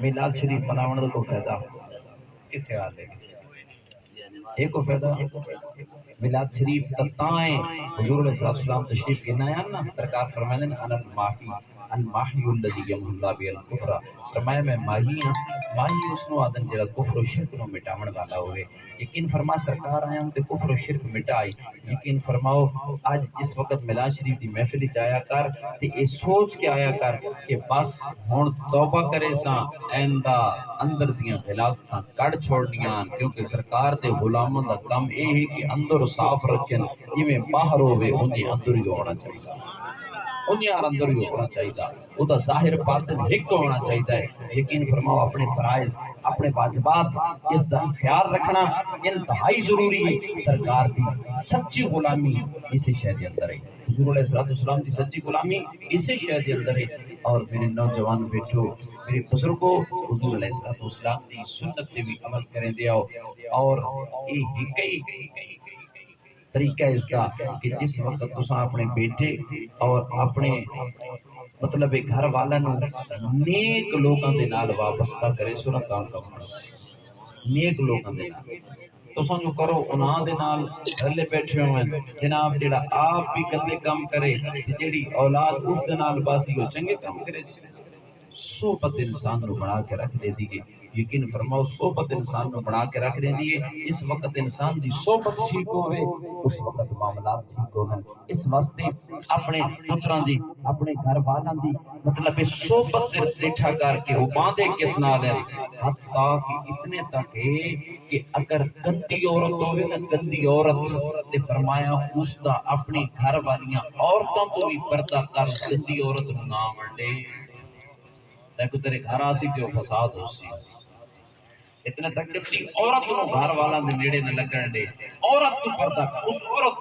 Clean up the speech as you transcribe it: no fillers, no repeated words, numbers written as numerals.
میلاد شریف مناون دا کوئی فائدہ کیا خیال ہے؟ ایک کو فائدہ میلاد شریف تتائیں حضور علیہ السلام تشریف کے نایا نا سرکار فرمائے نے انا الماحی الماحی الذی یمحو اللہ بہ الکفر، فرمایا میں ماہی ہاں، ماہی اس نو آدن جڑا کفر و شرک نو مٹاون والا ہوئے۔ یقین فرما سرکار آیا ہوں تے کفر و شرک مٹائی۔ یقین فرماؤ آج جس وقت میلاد شریف دی محفل وچ آیا کر تے اے سوچ کے آیا کر کہ بس ہن توبہ کرے ساں ایندا اندر دیاں غلاستاں کڑ چھوڑنیاں، کیونکہ سرکار دے غلاماں دا کم اے ہے کہ اندر صاف رکھن، جویں باہر ہوے اونجے اندر ہی ہونا چاہیے، انہیں اندر ہی ہونا چاہیے، وہ تو ظاہر باطن ایک ہونا چاہیے۔ یقین فرماؤ اپنے فرائض اپنے واجبات اس دا خیال رکھنا انتہائی ضروری ہے۔ سرکار دی سچی غلامی اسی شے دے اندر ہے، حضور علیہ السلام کی سچی غلامی اسی شے دے اندر ہے۔ اور میرے نوجوان بیٹھو، میرے بزرگوں، حضور علیہ السلام کی سنت تے بھی عمل کریں دیاؤ۔ اور یہ طریقہ اس کا کہ جس وقت تساں اپنے بیٹے اور اپنے مطلب گھر والا نو نیک لوگاں دے نال وابستہ کرے سو نہ کام کرنا، نیک لوگاں دے نال تساں جو کرو انہاں دے نال رلے بیٹھے ہوئے جناب، جڑا آپ بھی گندے کام کرے تے جڑی اولاد اس دے نال باسی ہو چنگے کام کرے۔ صحبت انسان نو بنا کے رکھ دے دیئے، یقین فرماؤ صحبت انسان نو بنا کے رکھ دے دیئے۔ اس وقت انسان دی صحبت ٹھیک ہوئے اس وقت معاملات ٹھیک ہوئے۔ اس واسطے اپنے پتران دی اپنے گھر والان دی مطلب صحبت دیٹھا کر کے وہ باندھے کس نال ہے، حتیٰ کہ اتنے تک ہے کہ اگر گندی عورت ہوئے نا گندی عورت تے فرمایا اس دا اپنی گھر والیاں عورتوں تو بھی پردہ کر، گندی عورت نو نہ ونڈے تاکہ تیرے گھر آسی تے فساد ہو سی۔ اتنے تک کہ عورت نو گھر والا دے نیڑے نہ لگن دے، عورت تو پردہ کر، اس عورت